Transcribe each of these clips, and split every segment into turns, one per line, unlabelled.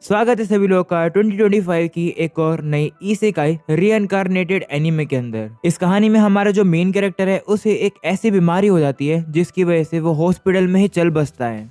स्वागत है सभी लोगों का 2025 की एक और नई इसेकाई रीइंकार्नेटेड एनीमे के अंदर। इस कहानी में हमारा जो मेन कैरेक्टर है उसे एक ऐसी बीमारी हो जाती है जिसकी वजह से वो हॉस्पिटल में ही चल बसता है।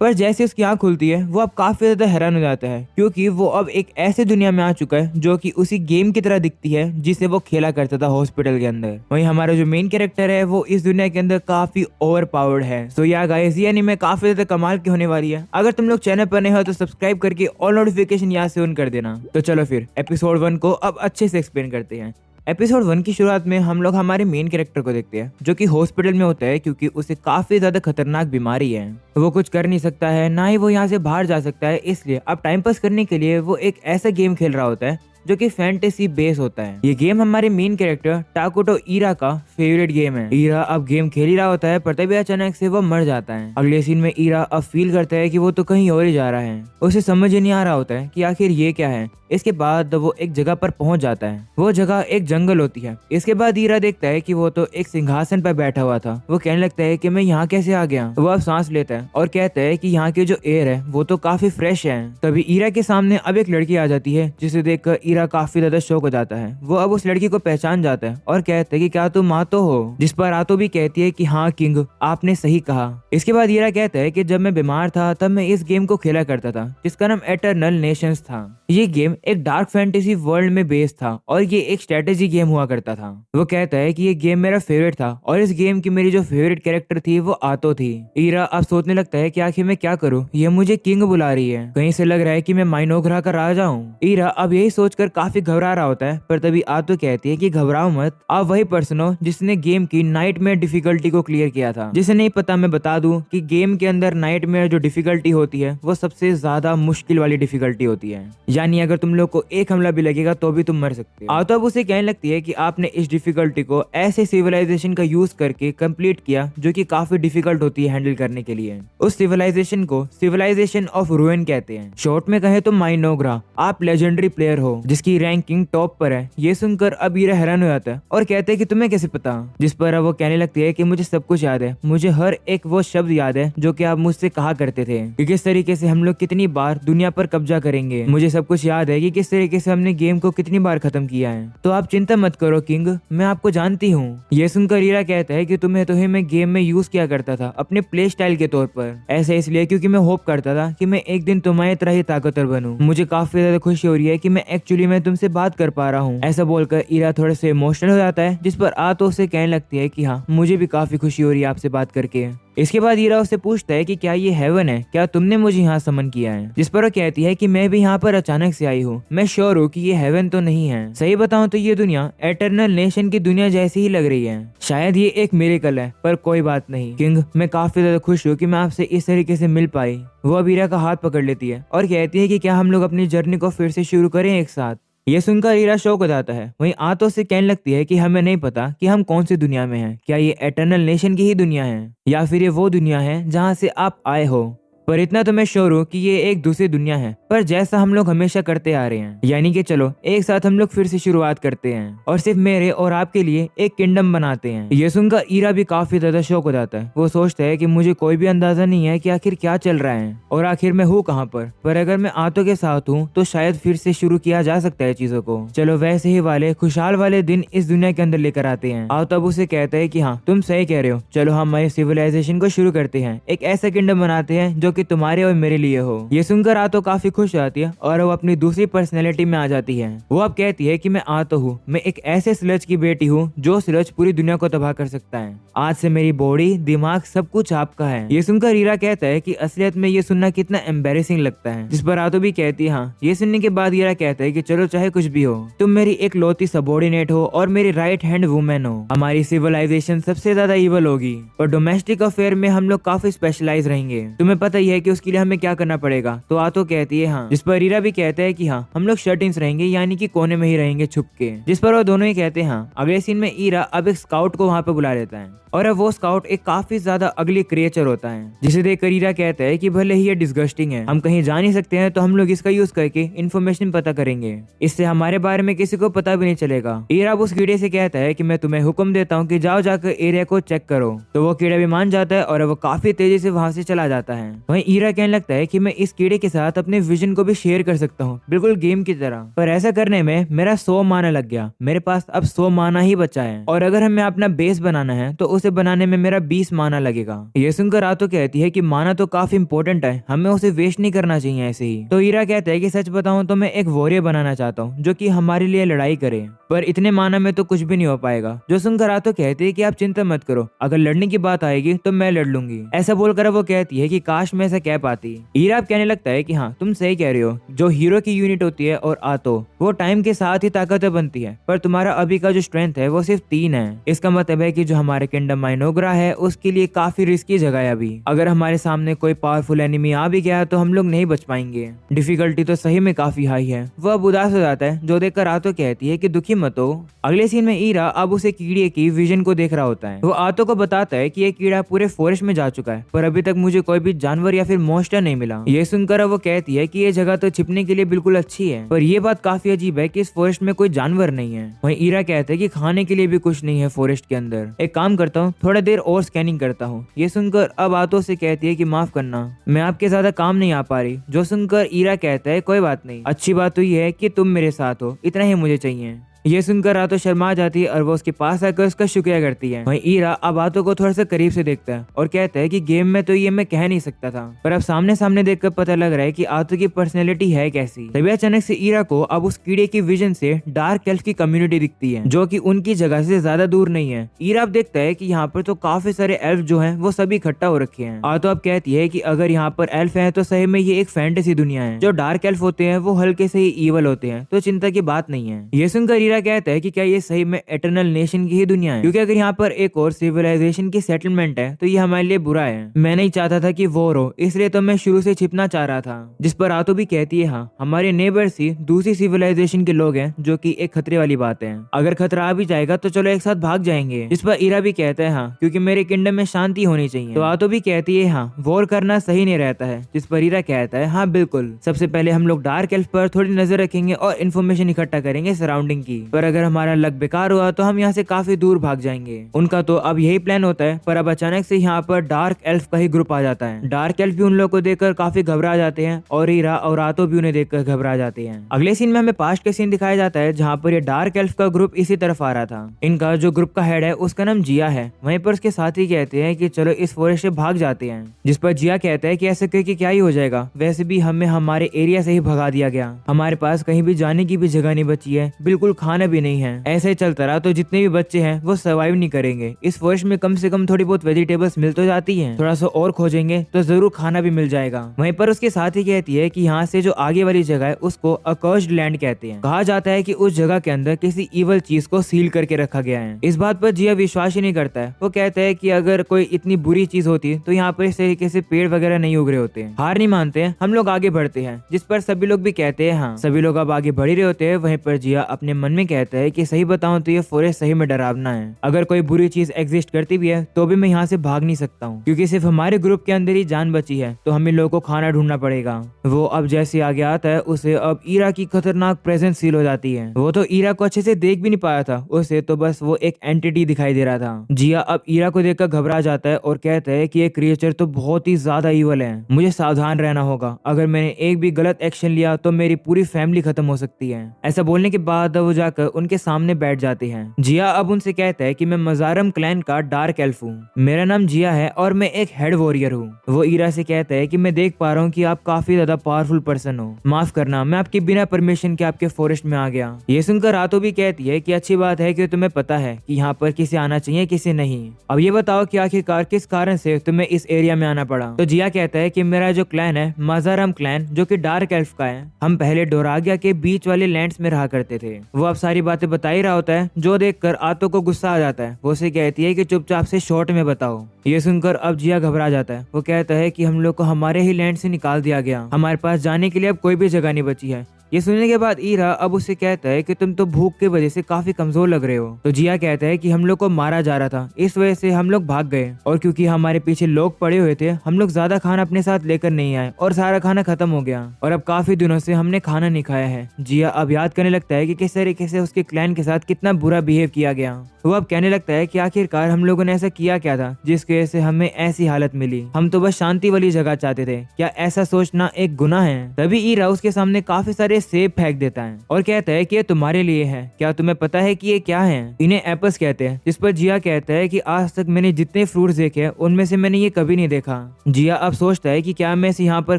पर जैसे उसकी आंख खुलती है वो अब काफी ज्यादा हैरान हो जाता है क्योंकि वो अब एक ऐसे दुनिया में आ चुका है जो कि उसी गेम की तरह दिखती है जिसे वो खेला करता था हॉस्पिटल के अंदर। वहीं हमारा जो मेन कैरेक्टर है वो इस दुनिया के अंदर काफी ओवर पावर्ड है। सो या गाइस ये एनीमे काफी ज्यादा कमाल की होने वाली है। अगर तुम लोग चैनल पर नए हो तो सब्सक्राइब करके ऑल नोटिफिकेशन यहाँ से ऑन कर देना। तो चलो फिर एपिसोड 1 को अब अच्छे से एक्सप्लेन करते हैं। एपिसोड 1 की शुरुआत में हम लोग हमारे मेन कैरेक्टर को देखते हैं जो कि हॉस्पिटल में होता है क्योंकि उसे काफी ज्यादा खतरनाक बीमारी है। वो कुछ कर नहीं सकता है, ना ही वो यहाँ से बाहर जा सकता है। इसलिए अब टाइम पास करने के लिए वो एक ऐसा गेम खेल रहा होता है जो कि फैंटेसी बेस होता है। ये गेम हमारे मेन कैरेक्टर टाकुटो ईरा का फेवरेट गेम है। ईरा अब गेम खेल ही रहा होता है पर तभी अचानक से वो मर जाता है। अगले सीन में ईरा अब फील करता है कि वो तो कहीं और ही जा रहा है। उसे समझ ही नहीं आ रहा होता है कि आखिर ये क्या है। इसके बाद वो एक जगह पर पहुंच जाता है। वो जगह एक जंगल होती है। इसके बाद ईरा देखता है कि वो तो एक सिंहासन पर बैठा हुआ था। वो कहने लगता है कि मैं यहाँ कैसे आ गया। वो अब सांस लेता है और कहता है कि यहाँ की जो एयर है वो तो काफी फ्रेश है। तभी ईरा के सामने अब एक लड़की आ जाती है जिसे देखकर ईरा काफी ज्यादा शौक हो जाता है। वो अब उस लड़की को पहचान जाता है और कहता है कि क्या तुम आतो हो। जिस पर आतो भी कहती है कि हाँ किंग, आपने सही कहा। इसके बाद ईरा कहता है कि जब मैं बीमार था तब मैं इस गेम को खेला करता था जिसका नाम एटर्नल नेशंस था। ये गेम एक डार्क फैंटेसी वर्ल्ड में बेस्ड था और ये एक स्ट्रेटेजी गेम हुआ करता था। वो कहता है कि ये गेम मेरा फेवरेट था और इस गेम की मेरी जो फेवरेट कैरेक्टर थी वो आतो थी। ईरा अब सोचने लगता है कि आखिर मैं क्या करूं, ये मुझे किंग बुला रही है, कहीं से लग रहा है कि मैं माइनोग्रा का राजा हूँ। ईरा अब यही सोचकर काफी घबरा रहा होता है पर तभी आतो कहती है कि घबराओ मत, आप वही पर्सन हो जिसने गेम की नाइटमेयर डिफिकल्टी को क्लियर किया था। जिसे नहीं पता मैं बता दूं कि गेम के अंदर नाइटमेयर जो डिफिकल्टी होती है वो सबसे ज्यादा मुश्किल वाली डिफिकल्टी होती है, यानी अगर तुम लोग को एक हमला भी लगेगा तो भी तुम मर सकते हो। आतो अब उसे कहने लगती है कि आपने इस डिफिकल्टी को ऐसे सिविलाइजेशन का यूज करके कंप्लीट किया जो कि काफी डिफिकल्ट होती है हैंडल करने के लिए। उस सिविलाइजेशन को सिविलाइजेशन ऑफ रूइन कहते हैं। शॉर्ट में कहे तो माइनोग्रा। आप लेजेंडरी प्लेयर हो जिसकी रैंकिंग टॉप पर है। ये सुनकर अब ईरा हैरान हो जाता है और कहते हैं कि तुम्हें कैसे पता। जिस पर अब वो कहने लगती है कि मुझे सब कुछ याद है, मुझे हर एक वो शब्द याद है जो कि आप मुझसे कहा करते थे कि किस तरीके से हम लोग कितनी बार दुनिया पर कब्जा करेंगे। मुझे सब कुछ याद है कि किस तरीके से हमने गेम को कितनी बार खत्म किया है। तो आप चिंता मत करो किंग, मैं आपको जानती हूँ। ये सुनकर ईरा कहता है कि तुम्हें मैं गेम में यूज किया करता था अपने प्ले स्टाइल के तौर पर। ऐसा इसलिए क्योंकि मैं होप करता था कि मैं एक दिन तुम्हारी तरह ही ताकतवर बनूं। मुझे काफी ज्यादा खुशी हो रही है कि मैं एक्चुअली में तुमसे बात कर पा रहा हूँ। ऐसा बोलकर ईरा थोड़े से इमोशनल हो जाता है जिस पर आतो से कहने लगती है कि हाँ मुझे भी काफी खुशी हो रही है आपसे बात करके। इसके बाद ईरा उससे पूछता है कि क्या ये हेवन है, क्या तुमने मुझे यहाँ समन किया है। जिस पर वो कहती है कि मैं भी यहाँ पर अचानक से आई हूँ, मैं श्योर हूँ कि ये हेवन तो नहीं है। सही बताऊँ तो ये दुनिया एटर्नल नेशन की दुनिया जैसी ही लग रही है। शायद ये एक मिरेकल है पर कोई बात नहीं किंग, मैं काफी ज्यादा खुश हूँ कि मैं आपसे इस तरीके से मिल पाई। वो अब ईरा का हाथ पकड़ लेती है और कहती है कि क्या हम लोग अपनी जर्नी को फिर से शुरू करें एक साथ। ये सुनकर ईरा शौक हो जाता है। वहीं आतो से कहने लगती है कि हमें नहीं पता कि हम कौन सी दुनिया में हैं। क्या ये एटर्नल नेशन की ही दुनिया है या फिर ये वो दुनिया है जहाँ से आप आए हो। पर इतना तो मैं श्योर हूँ कि ये एक दूसरी दुनिया है पर जैसा हम लोग हमेशा करते आ रहे हैं, यानी कि चलो एक साथ हम लोग फिर से शुरुआत करते हैं और सिर्फ मेरे और आपके लिए एक किंगडम बनाते हैं। ये सुनकर ईरा भी काफी ज्यादा शौक हो जाता है। वो सोचता है कि मुझे कोई भी अंदाजा नहीं है कि आखिर क्या चल रहा है और आखिर मैं हूँ कहाँ पर अगर मैं आतो के साथ हूँ तो शायद फिर से शुरू किया जा सकता है चीजों को। चलो वैसे ही वाले खुशहाल वाले दिन इस दुनिया के अंदर लेकर आते हैं। आतो अब उसे कहता है कि हाँ तुम सही कह रहे हो, चलो हम हमारे सिविलाइजेशन को शुरू करते हैं, एक ऐसा किंगडम बनाते हैं जो कि तुम्हारे और मेरे लिए हो। ये सुनकर आतो काफी खुश हो जाती है और वो अपनी दूसरी पर्सनैलिटी में आ जाती है। वो अब कहती है कि मैं आतो हूँ, मैं एक ऐसे स्लज की बेटी हूँ जो स्लज पूरी दुनिया को तबाह कर सकता है। आज से मेरी बॉडी दिमाग सब कुछ आपका है। ये सुनकर ईरा कहता है कि असलियत में ये सुनना कितना एम्बेरेसिंग लगता है। जिस पर आतो भी कहती है हाँ। ये सुनने के बाद ईरा कहता है कि चलो चाहे कुछ भी हो, तुम मेरी एक लौती सबॉर्डिनेट हो और मेरी राइट हैंड वुमेन हो। हमारी सिविलाइजेशन सबसे ज्यादा इवल होगी और डोमेस्टिक अफेयर में हम लोग काफी स्पेशलाइज रहेंगे। तुम्हें पता ही है कि उसके लिए हमें क्या करना पड़ेगा। तो आतो कहती है हाँ। जिस पर ईरा भी कहता है कि हाँ हम लोग शट इन रहेंगे, यानी कि कोने में ही रहेंगे छुप के। जिस पर वो दोनों ही कहते हैं हाँ। अगले सीन में ईरा अब एक स्काउट को वहाँ पे बुला लेता है और अब वो स्काउट एक काफी ज्यादा अगली क्रिएचर होता है जिसे देखकर ईरा कहता है कि भले ही ये डिस्गस्टिंग है, हम कहीं जा नहीं सकते हैं तो हम लोग इसका यूज करके इन्फॉर्मेशन पता करेंगे, इससे हमारे बारे में किसी को पता भी नहीं चलेगा। ईरा उस कीड़े से कहता है कि मैं तुम्हें हुक्म देता हूँ कि जाओ जाकर एरिया को चेक करो। तो वो कीड़ा भी मान जाता है और वो काफी तेजी से वहाँ से चला जाता है। वहीं ईरा कहने लगता है कि मैं इस कीड़े के साथ अपने विजन को भी शेयर कर सकता हूँ, बिल्कुल गेम की तरह। पर ऐसा करने में मेरा 100 माना लग गया, मेरे पास अब 100 माना ही बचा है, और अगर हमें अपना बेस बनाना है तो उसे बनाने में मेरा 20 माना लगेगा। ये सुनकर आतो कहती है कि माना तो काफी इंपॉर्टेंट है, हमें उसे वेस्ट नहीं करना चाहिए ऐसे ही। तो ईरा कहता है कि सच बताऊं तो मैं एक वॉरियर बनाना चाहता हूँ जो कि हमारे लिए लड़ाई करे, पर इतने माना में तो कुछ भी नहीं हो पाएगा। जो सुनकर आतो कहती है कि आप चिंता मत करो, अगर लड़ने की बात आएगी तो मैं लड़ लूंगी। ऐसा बोलकर वो कहती है कि काश मैं ऐसा कह पाती। ईरा अब कहने लगता है कि हाँ तुम सही कह रहे हो, जो हीरो की यूनिट होती है और आतो वो टाइम के साथ ही ताकतवर बनती है, पर तुम्हारा अभी का जो स्ट्रेंथ है वो सिर्फ 3 है। इसका मतलब है कि जो हमारे किंगडम माइनोग्रा है उसके लिए काफी रिस्की जगह है अभी। अगर हमारे सामने कोई पावरफुल एनिमी आ भी गया तो हम लोग नहीं बच पाएंगे। डिफिकल्टी तो सही में काफी हाई है। वो अब उदास हो जाता है, जो देखकर आतो कहती है कि दुखी मत हो। अगले सीन में ईरा अब उसे कीड़े की विजन को देख रहा होता है। वो आतो को बताता है कि ये कीड़ा पूरे फॉरेस्ट में जा चुका है, पर अभी तक मुझे कोई भी जानवर या फिर मॉन्स्टर नहीं मिला। ये सुनकर वो कहती है कि ये जगह तो छिपने के लिए बिल्कुल अच्छी है, पर ये बात काफी अजीब है कि इस फॉरेस्ट में कोई जानवर नहीं है। वहीं ईरा कहते हैं कि खाने के लिए भी कुछ नहीं है फॉरेस्ट के अंदर। एक काम करता हूँ, थोड़ा देर और स्कैनिंग करता हूँ। ये सुनकर अब आतो से कहती है कि माफ करना, मैं आपके ज्यादा काम नहीं आ पा रही। जो सुनकर ईरा कहता है कोई बात नहीं, अच्छी बात तो ये है कि तुम मेरे साथ हो, इतना ही मुझे चाहिए। ये सुनकर आतो शर्मा जाती है और वो उसके पास आकर उसका शुक्रिया करती है। वहीं ईरा अब आतो को थोड़ा सा करीब से देखता है और कहता है कि गेम में तो ये मैं कह नहीं सकता था, पर अब सामने सामने देखकर पता लग रहा है कि आतो की पर्सनैलिटी है कैसी। तभी अचानक से ईरा को अब उस कीड़े की विजन से डार्क एल्फ की कम्युनिटी दिखती है, जो कि उनकी जगह से ज्यादा दूर नहीं है। ईरा अब देखता है कि यहाँ पर तो काफी सारे एल्फ जो है वो सभी इकट्ठा हो रखे हैं। आतो अब कहती है कि अगर यहाँ पर एल्फ है तो सही में ये एक फैंटेसी दुनिया है। जो डार्क एल्फ होते हैं वो हल्के से ही ईवल होते हैं, तो चिंता की बात नहीं है। ये सुनकर ईरा कहता है कि क्या ये सही में एटर्नल नेशन की ही दुनिया है, क्योंकि अगर यहाँ पर एक और सिविलाइजेशन की सेटलमेंट है तो ये हमारे लिए बुरा है। मैं नहीं चाहता था कि वॉर हो, इसलिए तो मैं शुरू से छिपना चाह रहा था। जिस पर आतो भी कहती है हाँ, हमारे नेबर्स ही दूसरी सिविलाइजेशन के लोग हैं, जो कि एक खतरे वाली बात है। अगर खतरा आ भी जाएगा तो चलो एक साथ भाग जाएंगे। जिस पर ईरा भी कहता है हाँ, क्योंकि मेरे किंगडम में शांति होनी चाहिए। तो आतो भी कहती है हाँ, वॉर करना सही नहीं रहता है। जिस पर ईरा कहता है हाँ बिल्कुल, सबसे पहले हम लोग डार्क एल्फ पर थोड़ी नजर रखेंगे और इन्फॉर्मेशन इकट्ठा करेंगे सराउंडिंग की, पर अगर हमारा लक बेकार हुआ तो हम यहाँ से काफी दूर भाग जाएंगे। उनका तो अब यही प्लान होता है, पर अब अचानक से यहाँ पर डार्क एल्फ का ही ग्रुप आ जाता है। डार्क एल्फ भी उन लोगों को देखकर काफी घबरा जाते हैं और ईरा और आतो भी उन्हें देखकर घबरा जाते हैं। अगले सीन में हमें पास्ट के सीन दिखाया जाता है, जहाँ पर ये डार्क एल्फ का ग्रुप इसी तरफ आ रहा था। इनका जो ग्रुप का हेड है उसका नाम जिया है। वहीं पर उसके साथी कहते हैं कि चलो इस फॉरेस्ट से भाग जाते हैं। जिस पर जिया कहता है कि ऐसे करके क्या ही हो जाएगा, वैसे भी हमें हमारे एरिया से ही भगा दिया गया, हमारे पास कहीं भी जाने की भी जगह नहीं बची है, बिल्कुल खाना भी नहीं है। ऐसे ही चलता रहा तो जितने भी बच्चे हैं वो सर्वाइव नहीं करेंगे। इस फॉरेस्ट में कम से कम थोड़ी बहुत वेजिटेबल्स मिल तो जाती हैं, थोड़ा सा और खोजेंगे तो जरूर खाना भी मिल जाएगा। वहीं पर उसके साथी कहती है कि यहाँ से जो आगे वाली जगह है उसको अकर्स्ड लैंड कहते हैं। कहा जाता है कि उस जगह के अंदर किसी इवल चीज को सील करके रखा गया है। इस बात पर जिया विश्वास ही नहीं करता है। वो कहता है कि अगर कोई इतनी बुरी चीज होती तो यहाँ पर इस तरीके से पेड़ वगैरह नहीं उग रहे होते। हार नहीं मानते हैं, हम लोग आगे बढ़ते हैं। जिस पर सभी लोग भी कहते हैं हाँ। सभी लोग अब आगे बढ़ ही रहे होते हैं। वहीं पर जिया अपने मन में कहता है कि सही बताऊं तो ये फॉरेस्ट सही में डरावना है। अगर कोई बुरी चीज एग्जिस्ट करती भी है तो भी मैं यहाँ से भाग नहीं सकता हूँ, क्योंकि सिर्फ हमारे ग्रुप के अंदर ही जान बची है, तो हमें लोगों को खाना ढूंढना पड़ेगा। वो अब जैसे आगे आता है उसे अब ईरा की खतरनाक प्रेजेंस फील हो जाती है। वो तो ईरा को अच्छे से देख भी नहीं पाया था, उसे तो बस वो एक एंटिटी दिखाई दे रहा था। जिया अब ईरा को देखकर घबरा जाता है और कहता है कि ये क्रिएचर तो बहुत ही ज्यादा ईवल है, मुझे सावधान रहना होगा। अगर मैंने एक भी गलत एक्शन लिया तो मेरी पूरी फैमिली खत्म हो सकती है। ऐसा बोलने के बाद वो जाकर उनके सामने बैठ जाते हैं। जिया अब उनसे कहता है कि मैं मजारम क्लैन का डार्क एल्फ हूँ, मेरा नाम जिया है और मैं एक हेड वॉरियर हूँ। वो ईरा से कहता है कि मैं देख पा रहा हूँ कि आप काफी ज्यादा पावरफुल पर्सन हो, माफ करना मैं आपके बिना परमिशन के आपके फॉरेस्ट में आ गया। ये सुनकर आतो भी कहती है कि अच्छी बात है कि तुम्हें पता है कि यहाँ पर किसे आना चाहिए किसे नहीं। अब ये बताओ कि आखिरकार किस कारण से तुम्हें इस एरिया में आना पड़ा। तो जिया कहता है कि मेरा जो क्लैन है मजारम क्लैन, जो कि डार्क एल्फ का है, हम पहले डोरागिया के बीच वाले लैंड्स में रहा करते थे। वो अब सारी बातें बता ही रहा होता है, जो देखकर आतो को गुस्सा आ जाता है। वो उसे कहती है कि चुपचाप से शॉर्ट में बताओ। ये सुनकर अब जिया घबरा जाता है। वो कहता है कि हम लोग को हमारे ही लैंड से निकाल दिया गया, हमारे पास जाने के लिए अब कोई भी जगह नहीं बची है, ये सुनने के बाद ईरा अब उससे कहता है कि तुम तो भूख की वजह से काफी कमजोर लग रहे हो। तो जिया कहता है कि हम लोग को मारा जा रहा था, इस वजह से हम लोग भाग गए, और क्योंकि हमारे पीछे लोग पड़े हुए थे हम लोग ज्यादा खाना अपने साथ लेकर नहीं आए और सारा खाना खत्म हो गया, और अब काफी दिनों से हमने खाना नहीं खाया है। जिया अब याद करने लगता है कि किस तरीके से उसके क्लैन के साथ कितना बुरा बिहेव किया गया। वो अब कहने लगता है कि आखिरकार हम लोगों ने ऐसा किया क्या था जिसकी वजह से हमें ऐसी हालत मिली। हम तो बस शांति वाली जगह चाहते थे, क्या ऐसा सोचना एक गुनाह है? तभी ईरा उसके सामने काफी सारे सेब फेंक देता है और कहता है कि ये तुम्हारे लिए है, क्या तुम्हें पता है कि ये क्या है? इन्हें एप्पल्स कहते हैं। जिस पर जिया कहता है कि आज तक मैंने जितने फ्रूट्स देखे उनमें से मैंने ये कभी नहीं देखा। जिया अब सोचता है कि क्या मैं इसे यहाँ पर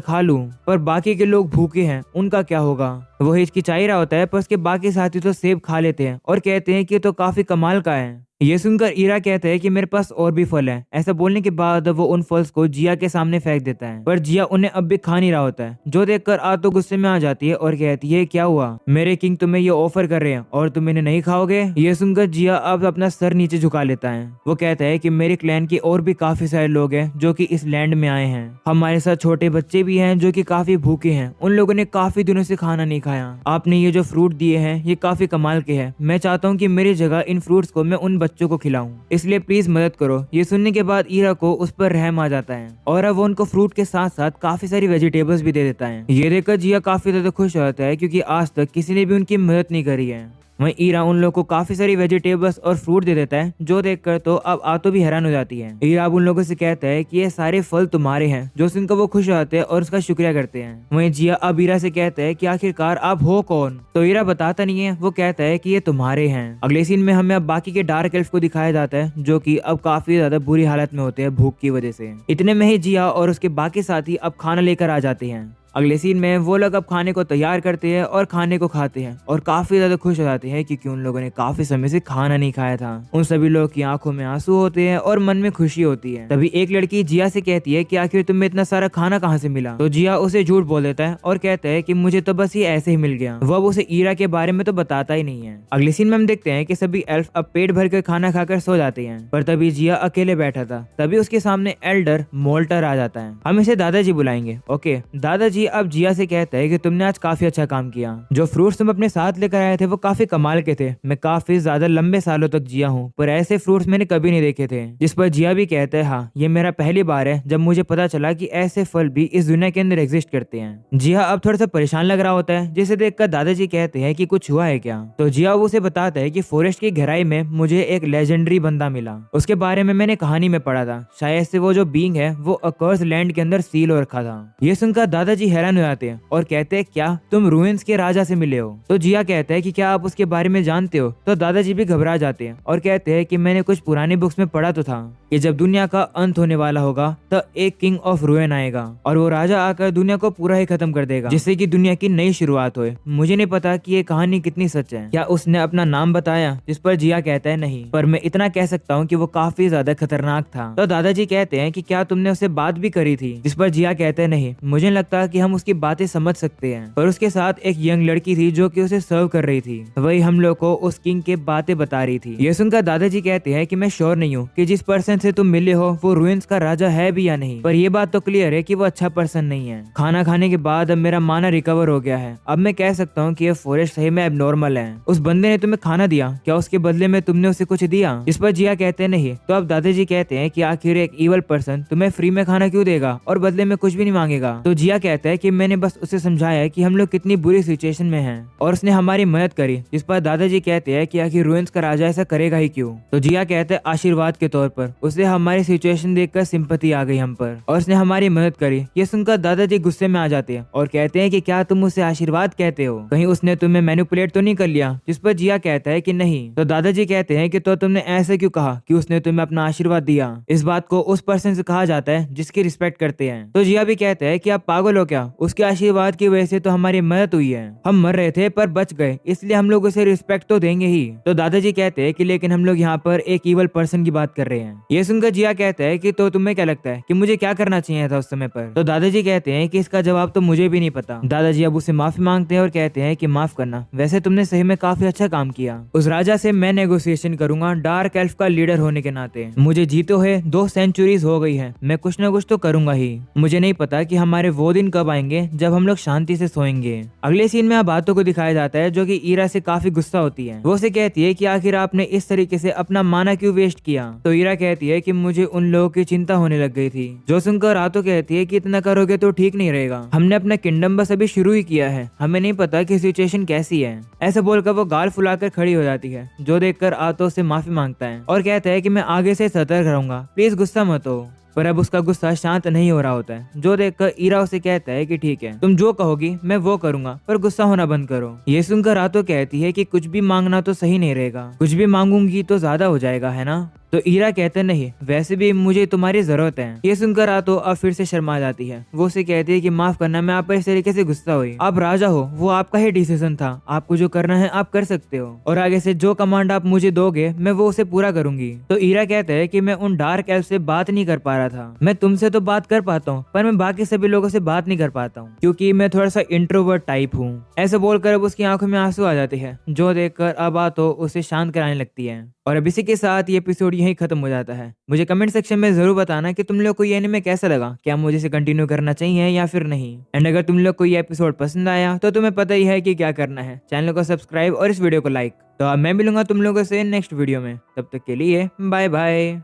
खा लूं, पर बाकी के लोग भूखे हैं, उनका क्या होगा? वो हिचकिचाई रहा होता है, पर उसके बाकी साथी तो सेब खा लेते हैं और कहते हैं कि ये तो काफी कमाल का है। ये सुनकर ईरा कहता है कि मेरे पास और भी फल है। ऐसा बोलने के बाद वो उन फल्स को जिया के सामने फेंक देता है, पर जिया उन्हें अब भी खा नहीं रहा होता है, जो देखकर आ तो गुस्से में आ जाती है और कहती है क्या हुआ, मेरे किंग तुम्हें ये ऑफर कर रहे हैं और तुम इन्हें नहीं खाओगे? ये सुनकर जिया अब अपना सर नीचे झुका लेता है। वो कहता है कि मेरे क्लैन के और भी काफी सारे लोग हैं जो कि इस लैंड में आए हैं, हमारे साथ छोटे बच्चे भी हैं जो कि काफी भूखे हैं, उन लोगों ने काफी दिनों से खाना नहीं खाया। आपने ये जो फ्रूट दिए हैं ये काफी कमाल के हैं, मैं चाहता हूँ कि मेरी जगह इन फ्रूट्स को मैं उन बच्चों को खिलाऊं, इसलिए प्लीज मदद करो। ये सुनने के बाद ईरा को उस पर रहम आ जाता है और अब वो उनको फ्रूट के साथ साथ काफी सारी वेजिटेबल्स भी दे देता है। ये देखकर जिया काफी ज्यादा खुश हो जाता है क्योंकि आज तक किसी ने भी उनकी मदद नहीं करी है। वहीं ईरा उन लोगों को काफी सारी वेजिटेबल्स और फ्रूट दे देता है, जो देखकर तो अब आतो भी हैरान हो जाती है। ईरा अब उन लोगों से कहता है कि ये सारे फल तुम्हारे हैं, जो सुनकर वो खुश हो जाते हैं और उसका शुक्रिया करते हैं। वहीं जिया अब ईरा से कहता है कि आखिरकार आप हो कौन? तो ईरा बताता नहीं है, वो कहता है कि ये तुम्हारे हैं। अगले सीन में हमें अब बाकी के डार्क एल्फ को दिखाया जाता है जो कि अब काफी ज्यादा बुरी हालत में होते हैं भूख की वजह से। इतने में ही जिया और उसके बाकी साथी अब खाना लेकर आ जाते हैं। अगले सीन में वो लोग अब खाने को तैयार करते हैं और खाने को खाते हैं और काफी ज्यादा खुश हो जाते हैं क्योंकि उन लोगों ने काफी समय से खाना नहीं खाया था। उन सभी लोगों की आंखों में आंसू होते हैं और मन में खुशी होती है। तभी एक लड़की जिया से कहती है कि आखिर तुम्हें इतना सारा खाना कहाँ से मिला? तो जिया उसे झूठ बोल देता है और कहता है कि मुझे तो बस ये ऐसे ही मिल गया। वो अब उसे ईरा के बारे में तो बताता ही नहीं है। अगले सीन में हम देखते हैं कि सभी एल्फ अब पेट भर कर खाना खाकर सो जाते हैं, पर तभी जिया अकेले बैठा था। तभी उसके सामने एल्डर मोल्टर आ जाता है। हम इसे दादाजी बुलाएंगे, ओके? दादाजी अब जिया से कहता है कि तुमने आज काफी अच्छा काम किया, जो फ्रूट्स तुम अपने साथ लेकर आए थे वो काफी कमाल के थे। मैं काफी ज्यादा लंबे सालों तक जिया हूँ, पर ऐसे फ्रूट्स मैंने कभी नहीं देखे थे। जिस पर जिया भी कहता है हाँ, ये मेरा पहली बार है जब मुझे पता चला कि ऐसे फल भी इस दुनिया के अंदर एग्जिस्ट करते हैं। जिया अब थोड़ा सा परेशान लग रहा होता है, जिसे देखकर दादाजी कहते हैं कि कुछ हुआ है क्या? तो जिया उसे बताता है कि फॉरेस्ट की गहराई में मुझे एक लेजेंडरी बंदा मिला, उसके बारे में मैंने कहानी में पढ़ा था, शायद से वो जो बीइंग है वो अकर्स लैंड के अंदर सील हो रखा था। ये सुनकर दादाजी हैरान हो जाते हैं और कहते हैं क्या तुम रूइंस के राजा से मिले हो? तो जिया कहता है कि क्या आप उसके बारे में जानते हो? तो दादाजी भी घबरा जाते हैं और कहते हैं कि मैंने कुछ पुरानी बुक्स में पढ़ा तो था कि जब दुनिया का अंत होने वाला होगा तो एक किंग ऑफ रूइन आएगा और वो राजा आकर दुनिया को पूरा ही खत्म कर देगा, जिससे कि दुनिया की नई शुरुआत होए। मुझे नहीं पता कि ये कहानी कितनी सच है। क्या उसने अपना नाम बताया? जिस पर जिया कहता है नहीं, पर मैं इतना कह सकता हूँ कि वो काफी ज्यादा खतरनाक था। तो दादाजी कहते हैं कि क्या तुमने उससे बात भी करी थी? जिस पर जिया कहते हैं नहीं, मुझे लगता कि हम उसकी बातें समझ सकते हैं, पर उसके साथ एक यंग लड़की थी जो कि उसे सर्व कर रही थी, वही हम लोग को उस किंग के बातें बता रही थी। ये सुनकर दादाजी कहते हैं कि मैं श्योर नहीं हूँ कि जिस पर्सन से तुम मिले हो वो रूइंस का राजा है भी या नहीं, पर ये बात तो क्लियर है कि वो अच्छा पर्सन नहीं है। खाना खाने के बाद अब मेरा माना रिकवर हो गया है, अब मैं कह सकता हूँ कि ये फॉरेस्ट सही में एबनॉर्मल है। उस बंदे ने तुम्हें खाना दिया, क्या उसके बदले में तुमने उसे कुछ दिया? इस पर जिया कहते नहीं। तो अब दादाजी कहते हैं कि आखिर एक इवल पर्सन तुम्हें फ्री में खाना क्यों देगा और बदले में कुछ भी नहीं मांगेगा? तो जिया कहता है कि मैंने बस उसे समझाया है कि हम लोग कितनी बुरी सिचुएशन में हैं और उसने हमारी मदद करी। जिस पर दादाजी कहते हैं कि आखिर रूइंस का राजा ऐसा करेगा ही क्यों? तो जिया कहते हैं आशीर्वाद के तौर पर, उसे हमारी सिचुएशन देखकर सिंपैथी आ गई हम पर और उसने हमारी मदद करी। ये सुनकर दादाजी गुस्से में आ जाते हैं और कहते हैं कि क्या तुम उसे आशीर्वाद कहते हो? कहीं उसने तुम्हें मैनिपुलेट तो नहीं कर लिया? जिस पर जिया कहता है कि नहीं। तो दादाजी कहते हैं कि तो तुमने ऐसे क्यों कहा कि उसने तुम्हें अपना आशीर्वाद दिया? इस बात को उस पर्सन से कहा जाता है जिसकी रिस्पेक्ट करते हैं। तो जिया भी कहता है कि आप पागल हो क्या? उसके आशीर्वाद की वजह से तो हमारी मदद हुई है, हम मर रहे थे पर बच गए, इसलिए हम लोग उसे रिस्पेक्ट तो देंगे ही। तो दादाजी कहते हैं कि लेकिन हम लोग यहाँ पर एक इवल पर्सन की बात कर रहे हैं। ये सुनकर जिया कहता है कि तो तुम्हें क्या लगता है कि मुझे क्या करना चाहिए था उस समय पर। तो दादाजी कहते हैं कि इसका जवाब तो मुझे भी नहीं पता। दादाजी अब उसे माफी मांगते हैं और कहते हैं कि माफ करना, वैसे तुमने सही में काफी अच्छा काम किया। उस राजा से मैं नेगोशिएशन करूंगा डार्क एल्फ का लीडर होने के नाते। मुझे जीतो है 2 सेंचुरीज हो गई है, मैं कुछ न कुछ तो करूंगा ही। मुझे नहीं पता कि हमारे वो दिन कब आएंगे जब हम लोग शांति से सोएंगे। अगले सीन में बातों को दिखाया जाता है जो कि ईरा से काफी गुस्सा होती है। वो उसे कहती है कि आखिर आपने इस तरीके से अपना माना क्यों वेस्ट किया। तो ईरा कहती है कि मुझे उन लोगों की चिंता होने लग गई थी। जो सुनकर रातो कहती है कि इतना करोगे तो ठीक नहीं रहेगा, हमने अपना किंगडम बस अभी शुरू ही किया है, हमें नहीं पता कि सिचुएशन कैसी है। ऐसा बोलकर वो गाल फुलाकर खड़ी हो जाती है। जो देखकर आतो से माफी मांगता है और कहता है कि मैं आगे से सतर्क रहूंगा, प्लीज गुस्सा मत हो। पर अब उसका गुस्सा शांत नहीं हो रहा होता है। जो देखकर ईरा उसे कहता है कि ठीक है, तुम जो कहोगी मैं वो करूंगा, पर गुस्सा होना बंद करो। ये सुनकर रातो कहती है कि कुछ भी मांगना तो सही नहीं रहेगा, कुछ भी मांगूंगी तो ज्यादा हो जाएगा, है ना। तो ईरा कहते नहीं, वैसे भी मुझे तुम्हारी जरूरत है। ये सुनकर रातो अब फिर से शर्मा जाती है। वो उसे कहती है कि माफ करना, मैं आप पर इस तरीके से गुस्सा हुई। आप राजा हो, वो आपका ही डिसीजन था, आपको जो करना है आप कर सकते हो, और आगे से जो कमांड आप मुझे दोगे मैं वो उसे पूरा करूंगी। तो ईरा कहते है कि मैं उन डार्क एल्फ से बात नहीं कर पा रहा था, मैं तुमसे तो बात कर पाता हूँ पर मैं बाकी सभी लोगों से बात नहीं कर पाता हूँ, क्योंकि मैं थोड़ा सा इंट्रोवर्ट टाइप हूँ। ऐसा बोलकर अब उसकी आंखों में आंसू आ जाते हैं। जो देखकर अब तो उसे शांत कराने लगती है। और अब इसी के साथ ये एपिसोड यहीं खत्म हो जाता है। मुझे कमेंट सेक्शन में जरूर बताना कि तुम लोग को ये एनिमे कैसा लगा, क्या मुझे इसे कंटिन्यू करना चाहिए या फिर नहीं। एंड अगर तुम लोग को ये एपिसोड पसंद आया तो तुम्हें पता ही है कि क्या करना है, चैनल को सब्सक्राइब और इस वीडियो को लाइक। तो अब मैं मिलूंगा तुम लोगों से नेक्स्ट वीडियो में, तब तक के लिए बाय बाय।